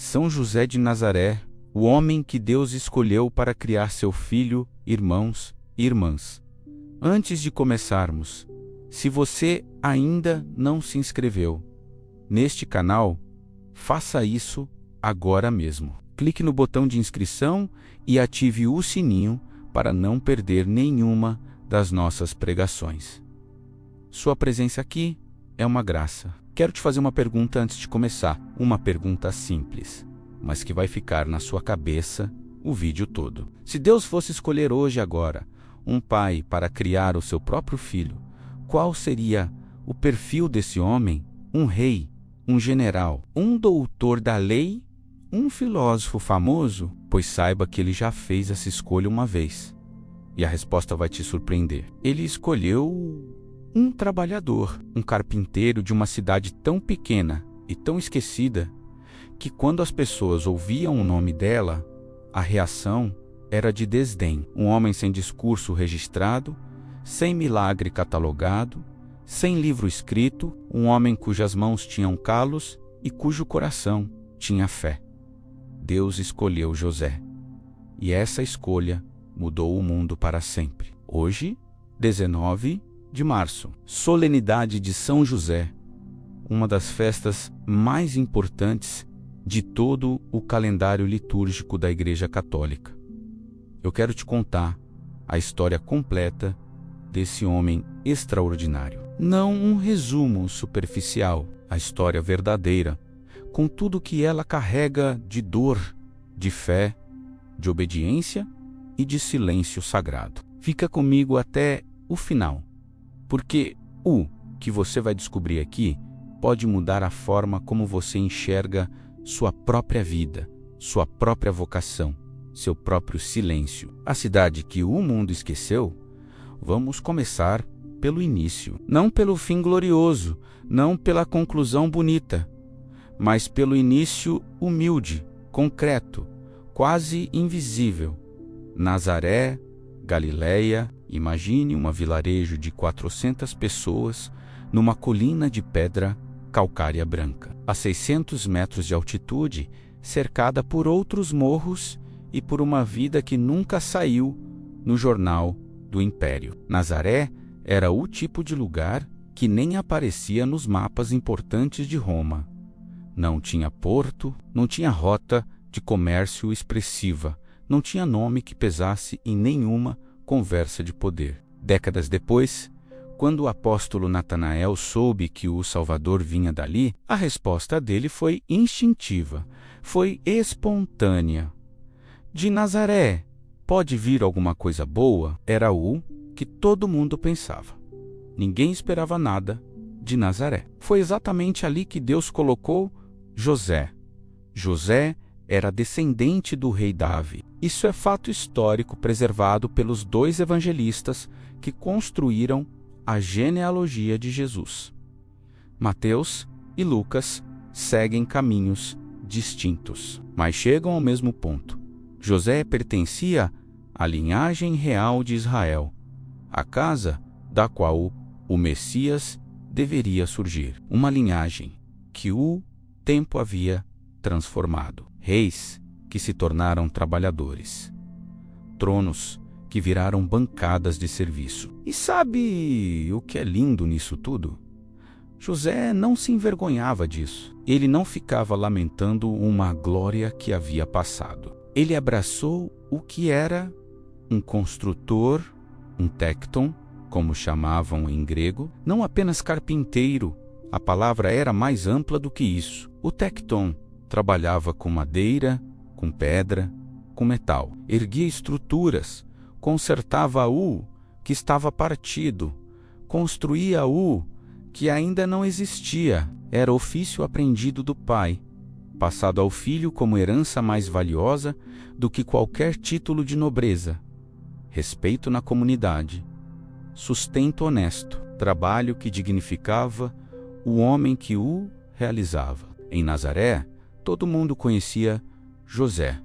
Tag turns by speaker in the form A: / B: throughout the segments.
A: São José de Nazaré, o homem que Deus escolheu para criar seu filho, irmãos e irmãs. Antes de começarmos, se você ainda não se inscreveu neste canal, faça isso agora mesmo. Clique no botão de inscrição e ative o sininho para não perder nenhuma das nossas pregações. Sua presença aqui é uma graça. Quero te fazer uma pergunta antes de começar. Uma pergunta simples, mas que vai ficar na sua cabeça o vídeo todo. Se Deus fosse escolher hoje agora um pai para criar o seu próprio filho, qual seria o perfil desse homem? Um rei, um general, um doutor da lei, um filósofo famoso? Pois saiba que ele já fez essa escolha uma vez. E a resposta vai te surpreender. Ele escolheu um trabalhador, um carpinteiro de uma cidade tão pequena e tão esquecida que quando as pessoas ouviam o nome dela, a reação era de desdém. Um homem sem discurso registrado, sem milagre catalogado, sem livro escrito, um homem cujas mãos tinham calos e cujo coração tinha fé. Deus escolheu José, e essa escolha mudou o mundo para sempre. Hoje, 19 de março, solenidade de São José, uma das festas mais importantes de todo o calendário litúrgico da Igreja Católica. Eu quero te contar a história completa desse homem extraordinário. Não um resumo superficial, a história verdadeira, com tudo que ela carrega de dor, de fé, de obediência e de silêncio sagrado. Fica comigo até o final, porque o que você vai descobrir aqui pode mudar a forma como você enxerga sua própria vida, sua própria vocação, seu próprio silêncio. A cidade que o mundo esqueceu. Vamos começar pelo início. Não pelo fim glorioso, não pela conclusão bonita, mas pelo início humilde, concreto, quase invisível. Nazaré, Galileia, imagine um vilarejo de 400 pessoas numa colina de pedra calcária branca, a 600 metros de altitude, cercada por outros morros e por uma vida que nunca saiu no jornal do Império. Nazaré era o tipo de lugar que nem aparecia nos mapas importantes de Roma. Não tinha porto, não tinha rota de comércio expressiva, não tinha nome que pesasse em nenhuma conversa de poder. Décadas depois, quando o apóstolo Natanael soube que o Salvador vinha dali, a resposta dele foi instintiva, foi espontânea. De Nazaré pode vir alguma coisa boa? Era o que todo mundo pensava. Ninguém esperava nada de Nazaré. Foi exatamente ali que Deus colocou José. José era descendente do rei Davi. Isso é fato histórico preservado pelos dois evangelistas que construíram a genealogia de Jesus. Mateus e Lucas seguem caminhos distintos, mas chegam ao mesmo ponto. José pertencia à linhagem real de Israel, a casa da qual o Messias deveria surgir. Uma linhagem que o tempo havia transformado. Reis que se tornaram trabalhadores. Tronos que viraram bancadas de serviço. E sabe o que é lindo nisso tudo? José não se envergonhava disso. Ele não ficava lamentando uma glória que havia passado. Ele abraçou o que era um construtor, um tecton, como chamavam em grego, não apenas carpinteiro. A palavra era mais ampla do que isso. O tecton trabalhava com madeira, com pedra, com metal. Erguia estruturas, consertava o que estava partido, construía o que ainda não existia. Era ofício aprendido do pai, passado ao filho como herança mais valiosa do que qualquer título de nobreza. Respeito na comunidade, sustento honesto, trabalho que dignificava o homem que o realizava. Em Nazaré, todo mundo conhecia José,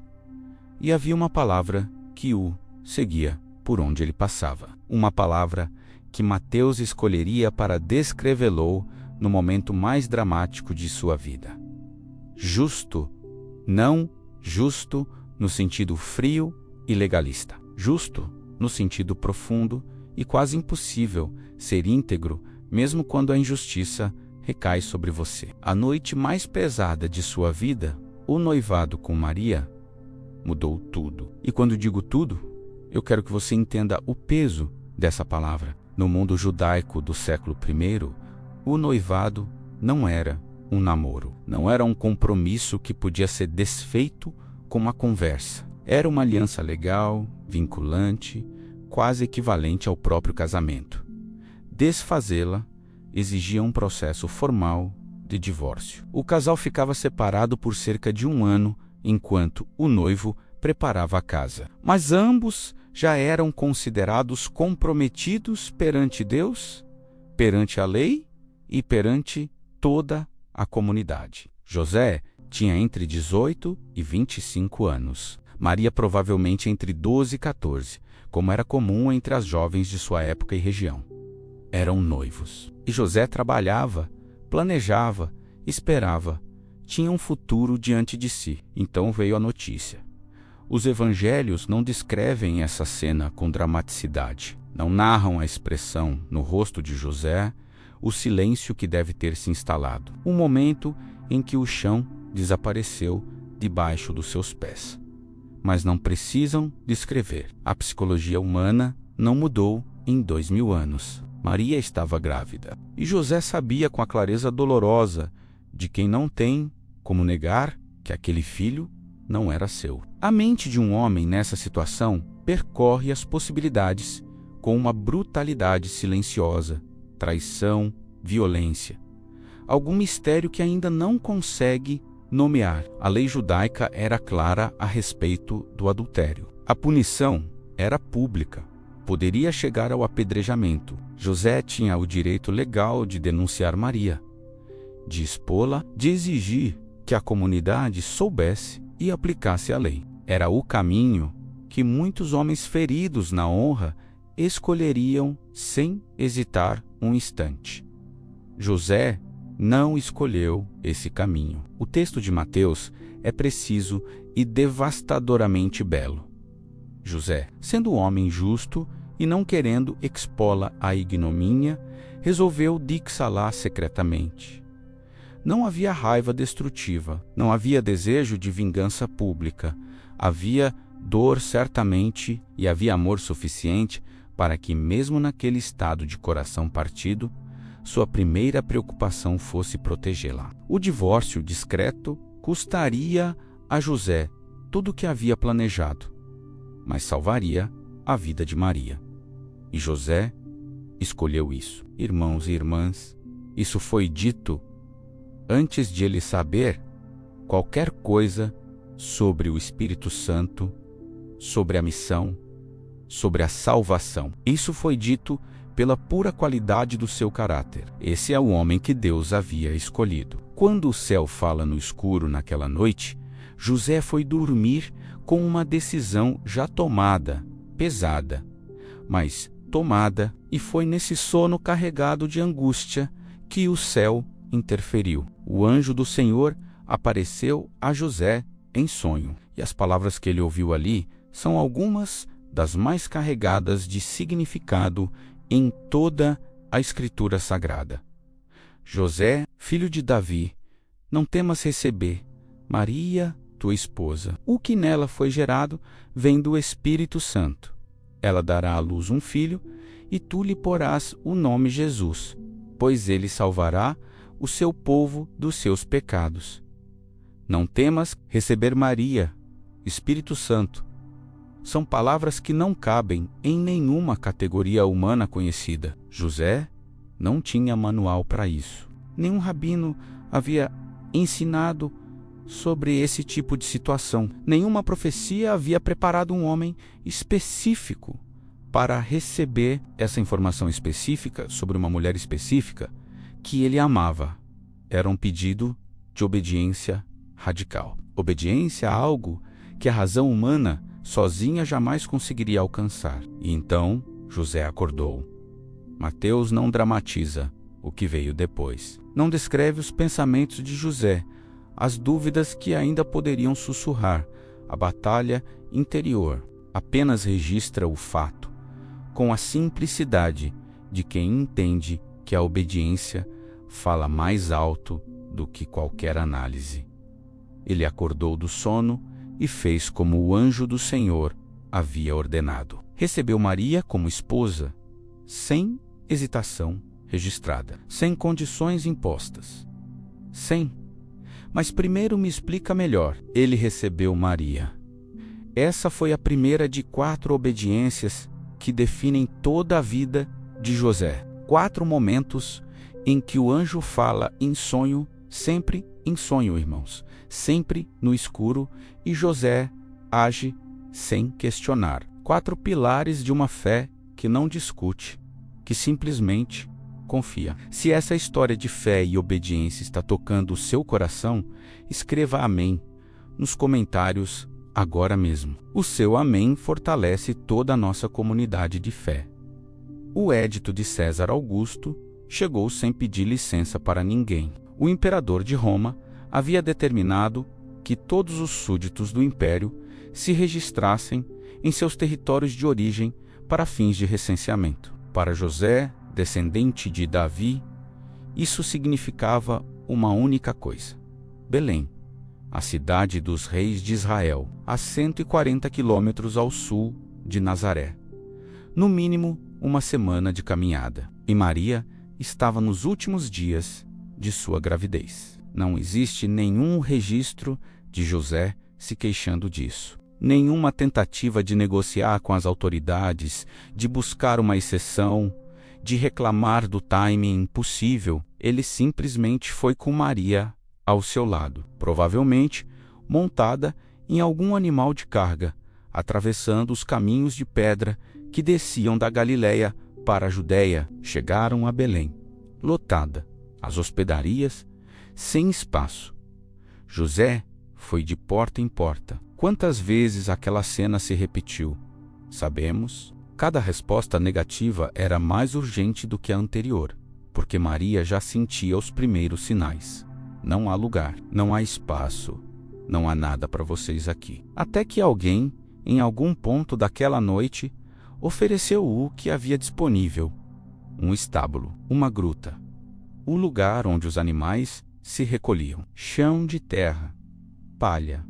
A: e havia uma palavra que o seguia por onde ele passava. Uma palavra que Mateus escolheria para descrevê-lo no momento mais dramático de sua vida. Justo Não justo no sentido frio e legalista. Justo no sentido profundo e quase impossível ser íntegro, mesmo quando a injustiça recai sobre você. A noite mais pesada de sua vida, o noivado com Maria, mudou tudo. E quando digo tudo, eu quero que você entenda o peso dessa palavra. No mundo judaico do século I, o noivado não era um namoro, não era um compromisso que podia ser desfeito com uma conversa. Era uma aliança legal, vinculante, quase equivalente ao próprio casamento. Desfazê-la exigia um processo formal de divórcio. O casal ficava separado por cerca de 1 ano enquanto o noivo preparava a casa. Mas ambos já eram considerados comprometidos perante Deus, perante a lei e perante toda a comunidade. José tinha entre 18 e 25 anos. Maria provavelmente entre 12 e 14, como era comum entre as jovens de sua época e região. Eram noivos. E José trabalhava, planejava, esperava. Tinha um futuro diante de si. Então veio a notícia. Os evangelhos não descrevem essa cena com dramaticidade. Não narram a expressão no rosto de José, o silêncio que deve ter se instalado. Um momento em que o chão desapareceu debaixo dos seus pés. Mas não precisam descrever. A psicologia humana não mudou em 2000 anos. Maria estava grávida. E José sabia com a clareza dolorosa de quem não tem como negar que aquele filho não era seu. A mente de um homem nessa situação percorre as possibilidades com uma brutalidade silenciosa, traição, violência. Algum mistério que ainda não consegue nomear. A lei judaica era clara a respeito do adultério. A punição era pública. Poderia chegar ao apedrejamento. José tinha o direito legal de denunciar Maria, de expô-la, de exigir que a comunidade soubesse e aplicasse a lei. Era o caminho que muitos homens feridos na honra escolheriam sem hesitar um instante. José não escolheu esse caminho. O texto de Mateus é preciso e devastadoramente belo. José, sendo homem justo e não querendo expô-la à ignomínia, resolveu dixá-la secretamente. Não havia raiva destrutiva, não havia desejo de vingança pública, havia dor certamente e havia amor suficiente para que, mesmo naquele estado de coração partido, sua primeira preocupação fosse protegê-la. O divórcio discreto custaria a José tudo o que havia planejado, mas salvaria a vida de Maria. E José escolheu isso. Irmãos e irmãs, isso foi dito antes de ele saber qualquer coisa sobre o Espírito Santo, sobre a missão, sobre a salvação. Isso foi dito pela pura qualidade do seu caráter. Esse é o homem que Deus havia escolhido. Quando o céu fala no escuro naquela noite, José foi dormir com uma decisão já tomada, pesada, mas tomada, e foi nesse sono carregado de angústia que o céu interferiu. O anjo do Senhor apareceu a José em sonho, e as palavras que ele ouviu ali são algumas das mais carregadas de significado em toda a Escritura Sagrada. José, filho de Davi, não temas receber Maria, tua esposa. O que nela foi gerado vem do Espírito Santo. Ela dará à luz um filho, e tu lhe porás o nome Jesus, pois ele salvará o seu povo dos seus pecados. Não temas receber Maria, Espírito Santo. São palavras que não cabem em nenhuma categoria humana conhecida. José não tinha manual para isso. Nenhum rabino havia ensinado sobre esse tipo de situação. Nenhuma profecia havia preparado um homem específico para receber essa informação específica sobre uma mulher específica que ele amava. Era um pedido de obediência radical. Obediência a algo que a razão humana sozinha jamais conseguiria alcançar. E então José acordou. Mateus não dramatiza o que veio depois. Não descreve os pensamentos de José, as dúvidas que ainda poderiam sussurrar, a batalha interior. Apenas registra o fato, com a simplicidade de quem entende que a obediência fala mais alto do que qualquer análise. Ele acordou do sono e fez como o anjo do Senhor havia ordenado. Recebeu Maria como esposa, sem hesitação registrada, sem condições impostas. Mas primeiro me explica melhor. Ele recebeu Maria. Essa foi a primeira de 4 obediências que definem toda a vida de José. 4 momentos em que o anjo fala em sonho, sempre em sonho, irmãos, sempre no escuro, e José age sem questionar. 4 pilares de uma fé que não discute, que simplesmente confia. Se essa história de fé e obediência está tocando o seu coração, escreva amém nos comentários agora mesmo. O seu amém fortalece toda a nossa comunidade de fé. O édito de César Augusto chegou sem pedir licença para ninguém. O imperador de Roma havia determinado que todos os súditos do império se registrassem em seus territórios de origem para fins de recenseamento. Para José, descendente de Davi, isso significava uma única coisa: Belém, a cidade dos reis de Israel, a 140 quilômetros ao sul de Nazaré. No mínimo, uma semana de caminhada. E Maria estava nos últimos dias de sua gravidez. Não existe nenhum registro de José se queixando disso. Nenhuma tentativa de negociar com as autoridades, de buscar uma exceção, de reclamar do timing impossível. Ele simplesmente foi com Maria ao seu lado, provavelmente montada em algum animal de carga, atravessando os caminhos de pedra que desciam da Galiléia para a Judéia. Chegaram a Belém, lotada, as hospedarias sem espaço. José foi de porta em porta. Quantas vezes aquela cena se repetiu? Sabemos. Cada resposta negativa era mais urgente do que a anterior, porque Maria já sentia os primeiros sinais. Não há lugar, não há espaço, não há nada para vocês aqui. Até que alguém, em algum ponto daquela noite, ofereceu o que havia disponível: um estábulo, uma gruta, o lugar onde os animais se recolhiam. Chão de terra, palha,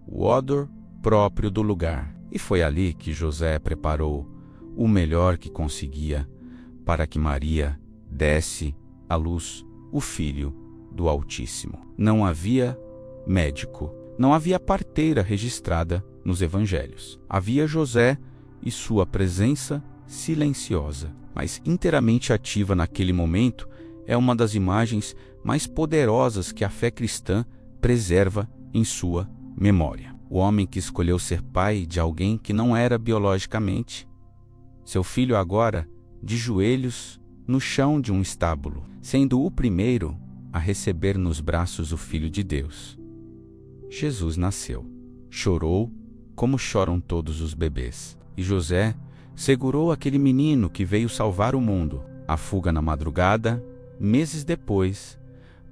A: o odor próprio do lugar. E foi ali que José preparou o melhor que conseguia para que Maria desse à luz o Filho do Altíssimo. Não havia médico, não havia parteira registrada nos evangelhos. Havia José e sua presença silenciosa, mas inteiramente ativa naquele momento, é uma das imagens mais poderosas que a fé cristã preserva em sua memória. O homem que escolheu ser pai de alguém que não era biologicamente, seu filho agora de joelhos no chão de um estábulo, sendo o primeiro a receber nos braços o Filho de Deus. Jesus nasceu, chorou como choram todos os bebês, e José segurou aquele menino que veio salvar o mundo. A fuga na madrugada, meses depois,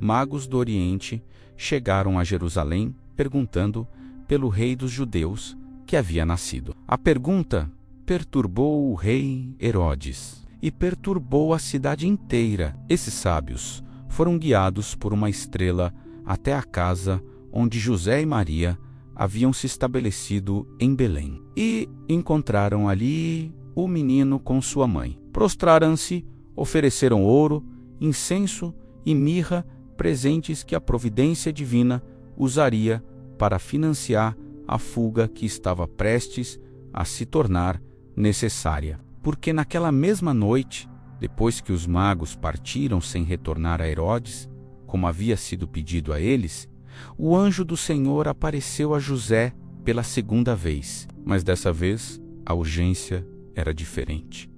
A: magos do Oriente chegaram a Jerusalém perguntando pelo rei dos judeus que havia nascido. A pergunta perturbou o rei Herodes e perturbou a cidade inteira. Esses sábios foram guiados por uma estrela até a casa onde José e Maria haviam se estabelecido em Belém. E encontraram ali o menino com sua mãe. Prostraram-se, ofereceram ouro, incenso e mirra, presentes que a providência divina usaria para financiar a fuga que estava prestes a se tornar necessária. Porque naquela mesma noite, depois que os magos partiram sem retornar a Herodes, como havia sido pedido a eles, o anjo do Senhor apareceu a José pela segunda vez. Mas dessa vez, a urgência era diferente.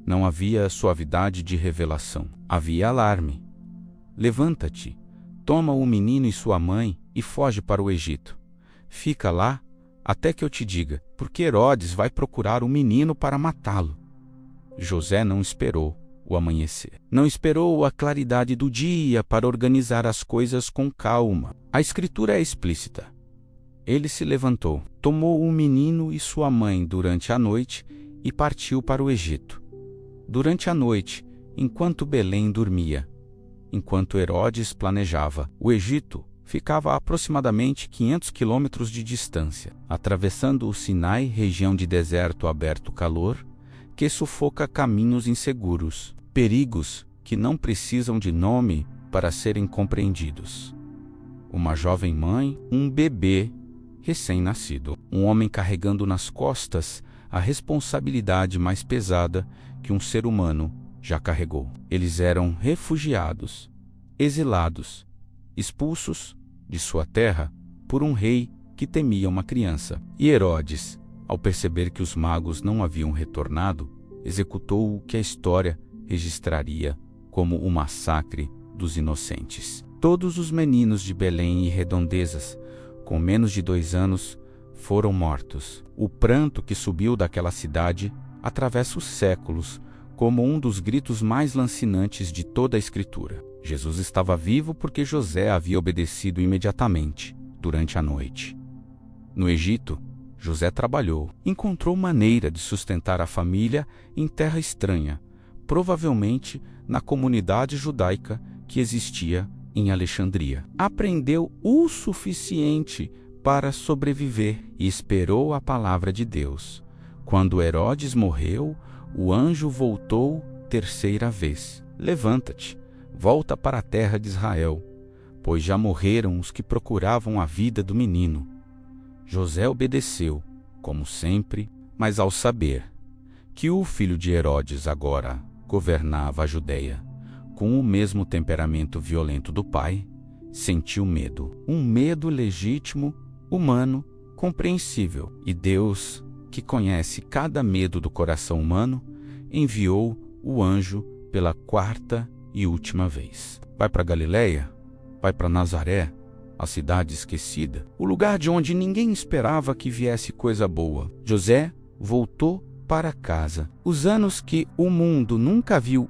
A: Não havia suavidade de revelação. Havia alarme. Levanta-te, toma o menino e sua mãe e foge para o Egito. Fica lá até que eu te diga, porque Herodes vai procurar o menino para matá-lo. José não esperou. o amanhecer. Não esperou a claridade do dia para organizar as coisas com calma. A Escritura é explícita. Ele se levantou, tomou o menino e sua mãe durante a noite e partiu para o Egito. Durante a noite, enquanto Belém dormia, enquanto Herodes planejava, o Egito ficava a aproximadamente 500 quilômetros de distância, atravessando o Sinai, região de deserto aberto calor, que sufoca caminhos inseguros, perigos que não precisam de nome para serem compreendidos. Uma jovem mãe, um bebê recém-nascido, um homem carregando nas costas a responsabilidade mais pesada que um ser humano já carregou. Eles eram refugiados, exilados, expulsos de sua terra por um rei que temia uma criança. E Herodes, ao perceber que os magos não haviam retornado, executou o que a história registraria como o massacre dos inocentes. Todos os meninos de Belém e redondezas, com menos de 2 anos, foram mortos. O pranto que subiu daquela cidade atravessa os séculos como um dos gritos mais lancinantes de toda a Escritura. Jesus estava vivo porque José havia obedecido imediatamente, durante a noite. No Egito, José trabalhou, encontrou maneira de sustentar a família em terra estranha, provavelmente na comunidade judaica que existia em Alexandria. Aprendeu o suficiente para sobreviver e esperou a palavra de Deus. Quando Herodes morreu, o anjo voltou 3ª vez. Levanta-te, volta para a terra de Israel, pois já morreram os que procuravam a vida do menino. José obedeceu, como sempre, mas ao saber que o filho de Herodes agora governava a Judeia, com o mesmo temperamento violento do pai, sentiu medo. Um medo legítimo, humano, compreensível. E Deus, que conhece cada medo do coração humano, enviou o anjo pela 4ª e última vez. Vai para Galileia, vai para Nazaré, a cidade esquecida, o lugar de onde ninguém esperava que viesse coisa boa. José voltou para casa. Os anos que o mundo nunca viu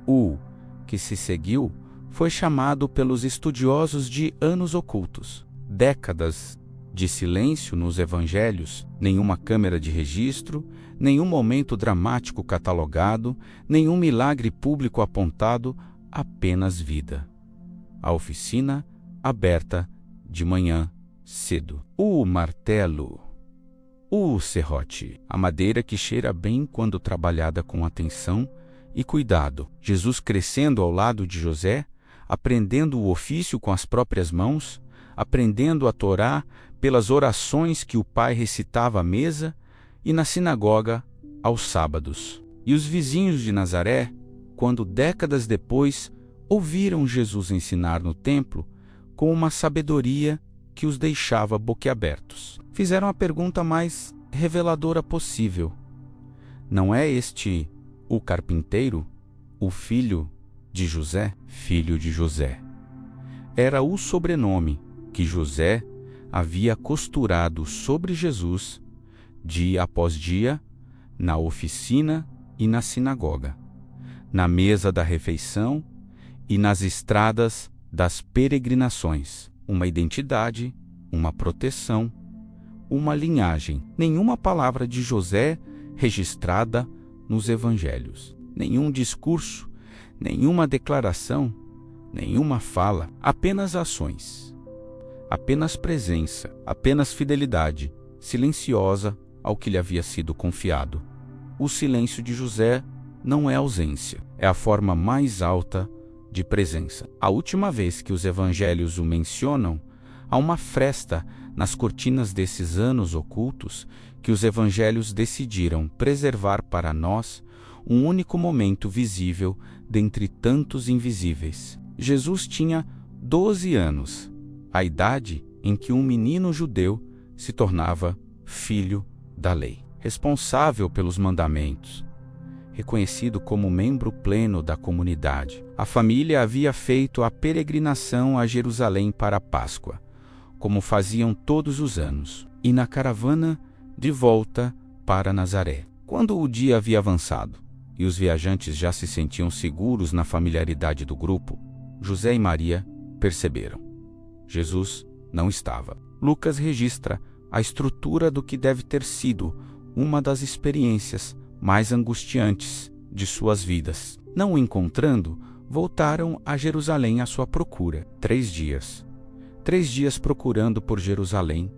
A: que se seguiu foi chamado pelos estudiosos de anos ocultos. Décadas de silêncio nos evangelhos, nenhuma câmera de registro, nenhum momento dramático catalogado, nenhum milagre público apontado, apenas vida. A oficina aberta de manhã cedo. O martelo, o serrote, a madeira que cheira bem quando trabalhada com atenção e cuidado. Jesus crescendo ao lado de José, aprendendo o ofício com as próprias mãos, aprendendo a Torá pelas orações que o pai recitava à mesa e na sinagoga aos sábados. E os vizinhos de Nazaré, quando décadas depois ouviram Jesus ensinar no templo, com uma sabedoria que os deixava boquiabertos, fizeram a pergunta mais reveladora possível: não é este o carpinteiro, o filho de José? Filho de José era o sobrenome que José havia costurado sobre Jesus dia após dia, na oficina e na sinagoga, na mesa da refeição e nas estradas das peregrinações. Uma identidade, uma proteção, uma linhagem. Nenhuma palavra de José registrada nos evangelhos. Nenhum discurso, nenhuma declaração, nenhuma fala. Apenas ações. Apenas presença, apenas fidelidade, silenciosa ao que lhe havia sido confiado. O silêncio de José não é ausência, é a forma mais alta de presença. A última vez que os evangelhos o mencionam, há uma fresta nas cortinas desses anos ocultos que os evangelhos decidiram preservar para nós um único momento visível dentre tantos invisíveis. Jesus tinha 12 anos, a idade em que um menino judeu se tornava filho da lei, responsável pelos mandamentos, reconhecido como membro pleno da comunidade. A família havia feito a peregrinação a Jerusalém para a Páscoa, como faziam todos os anos, e na caravana de volta para Nazaré. Quando o dia havia avançado, e os viajantes já se sentiam seguros na familiaridade do grupo, José e Maria perceberam. Jesus não estava. Lucas registra a estrutura do que deve ter sido uma das experiências mais angustiantes de suas vidas. Não o encontrando, voltaram a Jerusalém à sua procura. 3 dias. 3 dias procurando por Jerusalém,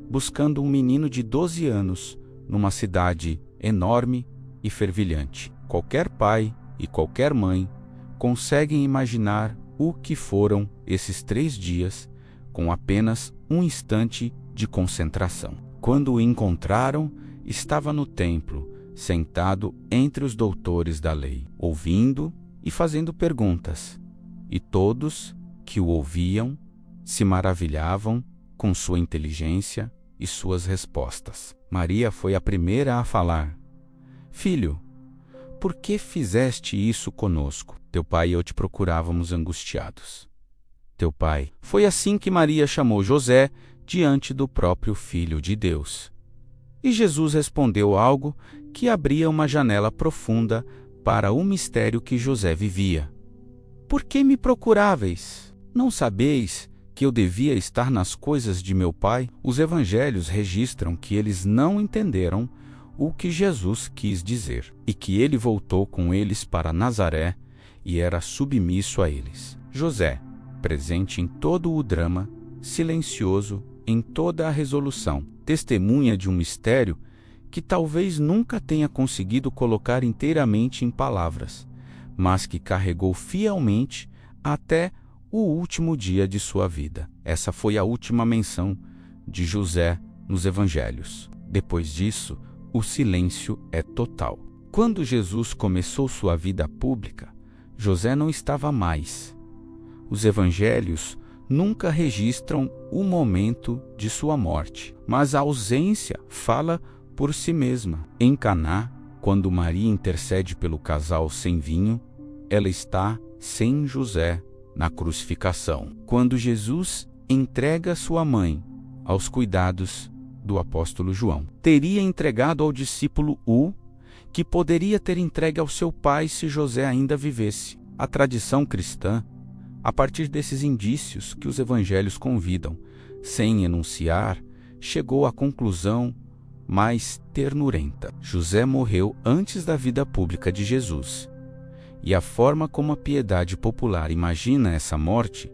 A: buscando um menino de 12 anos, numa cidade enorme e fervilhante. Qualquer pai e qualquer mãe conseguem imaginar o que foram esses 3 dias com apenas um instante de concentração. Quando o encontraram, estava no templo, sentado entre os doutores da lei, ouvindo e fazendo perguntas. E todos que o ouviam se maravilhavam com sua inteligência e suas respostas. Maria foi a primeira a falar: Filho, por que fizeste isso conosco? Teu pai e eu te procurávamos angustiados. Teu pai. Foi assim que Maria chamou José diante do próprio Filho de Deus. E Jesus respondeu algo que abria uma janela profunda para o mistério que José vivia. Por que me procuráveis? Não sabeis que eu devia estar nas coisas de meu pai? Os evangelhos registram que eles não entenderam o que Jesus quis dizer, e que ele voltou com eles para Nazaré e era submisso a eles. José, presente em todo o drama, silencioso em toda a resolução, testemunha de um mistério que talvez nunca tenha conseguido colocar inteiramente em palavras, mas que carregou fielmente até o último dia de sua vida. Essa foi a última menção de José nos evangelhos. Depois disso, o silêncio é total. Quando Jesus começou sua vida pública, José não estava mais. Os evangelhos nunca registram o momento de sua morte, mas a ausência fala por si mesma. Em Caná, quando Maria intercede pelo casal sem vinho, ela está sem José na crucificação. Quando Jesus entrega sua mãe aos cuidados do apóstolo João, teria entregado ao discípulo que poderia ter entregue ao seu pai se José ainda vivesse. A tradição cristã, a partir desses indícios que os evangelhos convidam, sem enunciar, chegou à conclusão mais ternurenta. José morreu antes da vida pública de Jesus. E a forma como a piedade popular imagina essa morte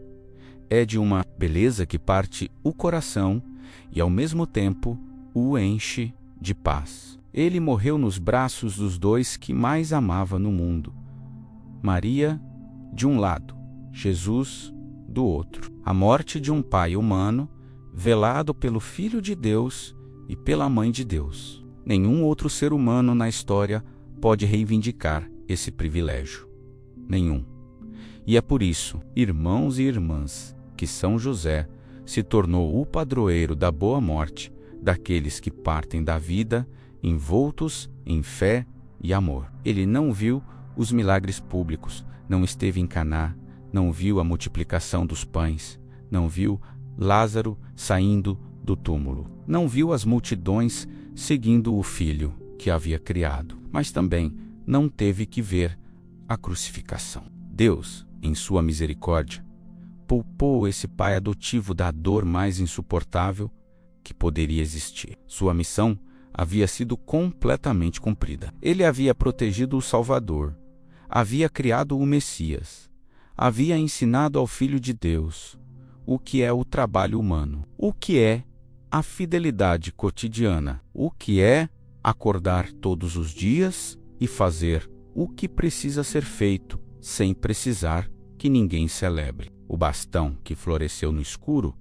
A: é de uma beleza que parte o coração e, ao mesmo tempo, o enche de paz. Ele morreu nos braços dos dois que mais amava no mundo. Maria, de um lado, Jesus, do outro. A morte de um pai humano, velado pelo Filho de Deus e pela Mãe de Deus. Nenhum outro ser humano na história pode reivindicar esse privilégio. Nenhum. E é por isso, irmãos e irmãs, que São José se tornou o padroeiro da boa morte daqueles que partem da vida envoltos em fé e amor. Ele não viu os milagres públicos, não esteve em Caná, não viu a multiplicação dos pães, não viu Lázaro saindo do túmulo, não viu as multidões seguindo o filho que havia criado, mas também não teve que ver a crucificação. Deus, em sua misericórdia, poupou esse pai adotivo da dor mais insuportável que poderia existir. Sua missão havia sido completamente cumprida. Ele havia protegido o Salvador, havia criado o Messias, havia ensinado ao Filho de Deus o que é o trabalho humano, o que é a fidelidade cotidiana, o que é acordar todos os dias e fazer o que precisa ser feito sem precisar que ninguém celebre. O bastão que floresceu no escuro,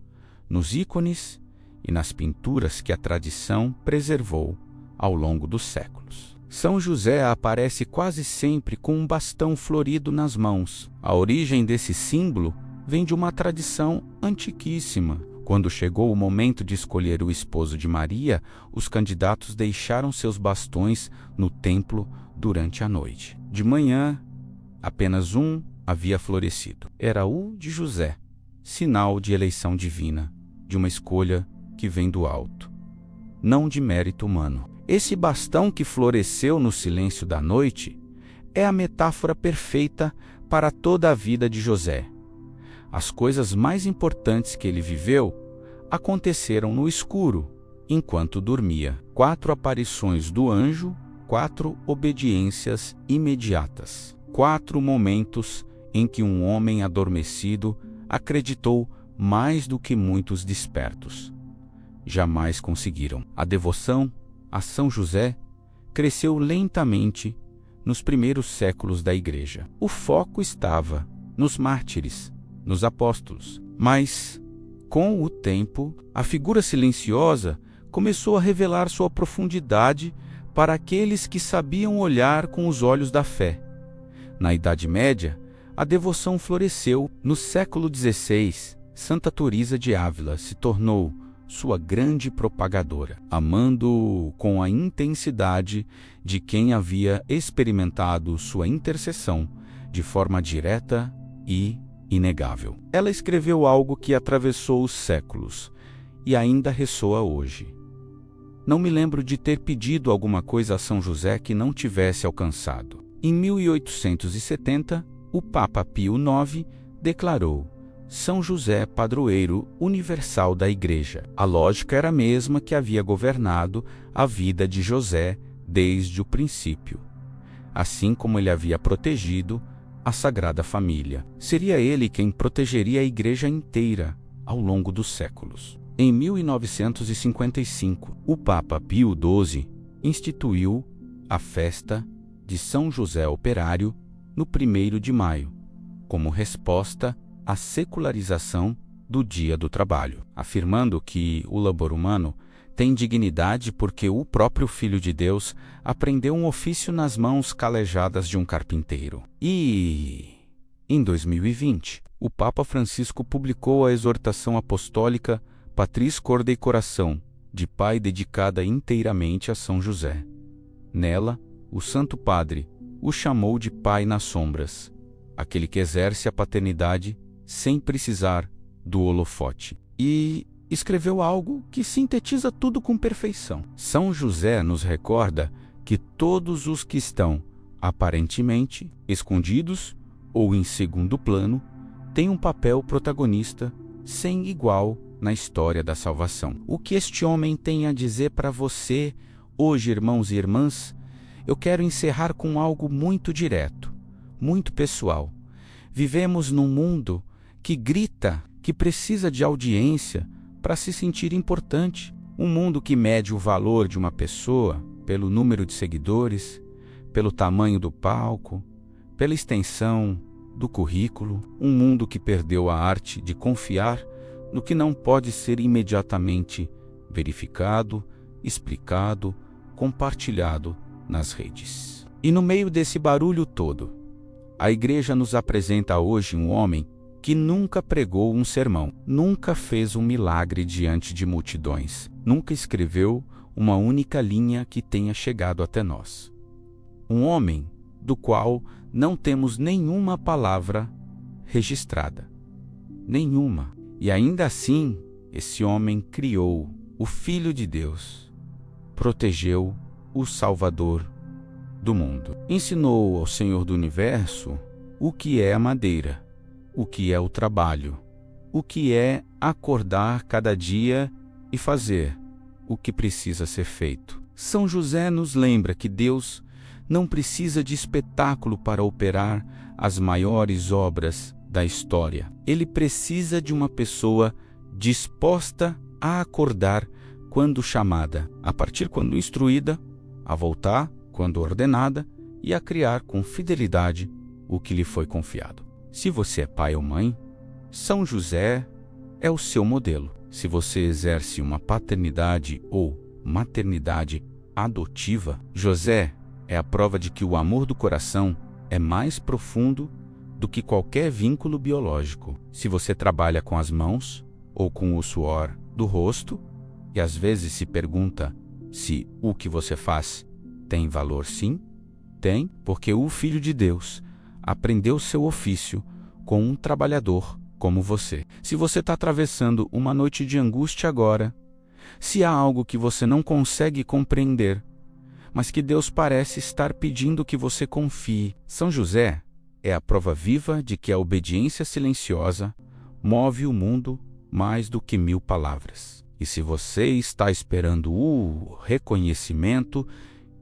A: nos ícones e nas pinturas que a tradição preservou ao longo dos séculos. São José aparece quase sempre com um bastão florido nas mãos. A origem desse símbolo vem de uma tradição antiquíssima. Quando chegou o momento de escolher o esposo de Maria, os candidatos deixaram seus bastões no templo durante a noite. De manhã, apenas um havia florescido. Era o de José, sinal de eleição divina, de uma escolha que vem do alto, não de mérito humano. Esse bastão que floresceu no silêncio da noite é a metáfora perfeita para toda a vida de José. As coisas mais importantes que ele viveu aconteceram no escuro, enquanto dormia. 4 aparições do anjo, 4 obediências imediatas. 4 momentos em que um homem adormecido acreditou mais do que muitos despertos jamais conseguiram. A devoção a São José cresceu lentamente nos primeiros séculos da Igreja. O foco estava nos mártires, nos apóstolos. Mas, com o tempo, a figura silenciosa começou a revelar sua profundidade para aqueles que sabiam olhar com os olhos da fé. Na Idade Média, a devoção floresceu. No século XVI, Santa Teresa de Ávila se tornou sua grande propagadora, amando-o com a intensidade de quem havia experimentado sua intercessão de forma direta e inegável. Ela escreveu algo que atravessou os séculos e ainda ressoa hoje. Não me lembro de ter pedido alguma coisa a São José que não tivesse alcançado. Em 1870, o Papa Pio IX declarou São José padroeiro universal da Igreja. A lógica era a mesma que havia governado a vida de José desde o princípio. Assim como ele havia protegido a Sagrada Família, seria ele quem protegeria a Igreja inteira ao longo dos séculos. Em 1955, o Papa Pio XII instituiu a festa de São José Operário no 1º de maio, como resposta à secularização do Dia do Trabalho, afirmando que o labor humano tem dignidade porque o próprio Filho de Deus aprendeu um ofício nas mãos calejadas de um carpinteiro. E, em 2020, o Papa Francisco publicou a exortação apostólica Patris Cor Dei Coração, de Pai dedicada inteiramente a São José. Nela, o Santo Padre o chamou de Pai nas sombras, aquele que exerce a paternidade sem precisar do holofote. E escreveu algo que sintetiza tudo com perfeição. São José nos recorda que todos os que estão, aparentemente, escondidos ou em segundo plano, têm um papel protagonista sem igual na história da salvação. O que este homem tem a dizer para você hoje, irmãos e irmãs? Eu quero encerrar com algo muito direto, muito pessoal. Vivemos num mundo que grita, que precisa de audiência para se sentir importante. Um mundo que mede o valor de uma pessoa pelo número de seguidores, pelo tamanho do palco, pela extensão do currículo. Um mundo que perdeu a arte de confiar no que não pode ser imediatamente verificado, explicado, compartilhado nas redes. E no meio desse barulho todo, a Igreja nos apresenta hoje um homem que nunca pregou um sermão, nunca fez um milagre diante de multidões, nunca escreveu uma única linha que tenha chegado até nós. Um homem do qual não temos nenhuma palavra registrada. Nenhuma. E ainda assim, esse homem criou o Filho de Deus, protegeu o Salvador do mundo. Ensinou ao Senhor do Universo o que é a madeira, o que é o trabalho, o que é acordar cada dia e fazer o que precisa ser feito. São José nos lembra que Deus não precisa de espetáculo para operar as maiores obras da história. Ele precisa de uma pessoa disposta a acordar quando chamada, a partir quando instruída, a voltar quando ordenada e a criar com fidelidade o que lhe foi confiado. Se você é pai ou mãe, São José é o seu modelo. Se você exerce uma paternidade ou maternidade adotiva, José é a prova de que o amor do coração é mais profundo do que qualquer vínculo biológico. Se você trabalha com as mãos ou com o suor do rosto e às vezes se pergunta se o que você faz tem valor, sim, tem, porque o Filho de Deus aprendeu seu ofício com um trabalhador como você. Se você está atravessando uma noite de angústia agora, se há algo que você não consegue compreender, mas que Deus parece estar pedindo que você confie. São José é a prova viva de que a obediência silenciosa move o mundo mais do que 1000 palavras. E se você está esperando o reconhecimento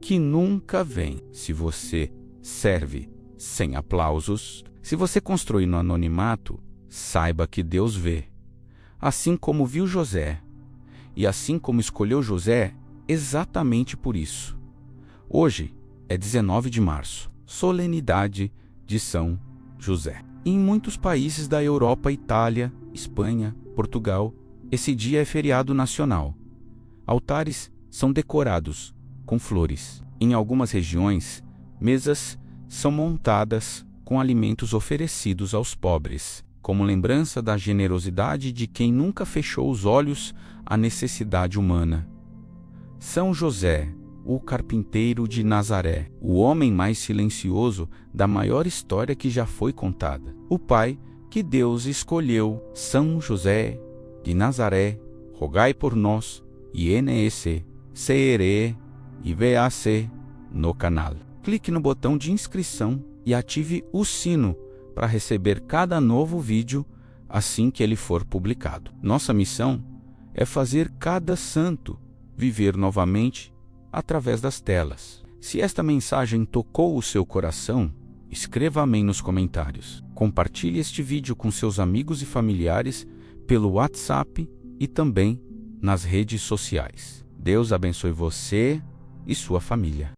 A: que nunca vem, se você serve sem aplausos, se você construir no anonimato, saiba que Deus vê. Assim como viu José, e assim como escolheu José, exatamente por isso. Hoje é 19 de março, solenidade de São José. Em muitos países da Europa, Itália, Espanha, Portugal, esse dia é feriado nacional. Altares são decorados com flores. Em algumas regiões, mesas são montadas com alimentos oferecidos aos pobres, como lembrança da generosidade de quem nunca fechou os olhos à necessidade humana. São José, o carpinteiro de Nazaré, o homem mais silencioso da maior história que já foi contada. O pai que Deus escolheu. São José de Nazaré, rogai por nós, INEC, CRE e VAC no canal. Clique no botão de inscrição e ative o sino para receber cada novo vídeo assim que ele for publicado. Nossa missão é fazer cada santo viver novamente através das telas. Se esta mensagem tocou o seu coração, escreva amém nos comentários. Compartilhe este vídeo com seus amigos e familiares pelo WhatsApp e também nas redes sociais. Deus abençoe você e sua família.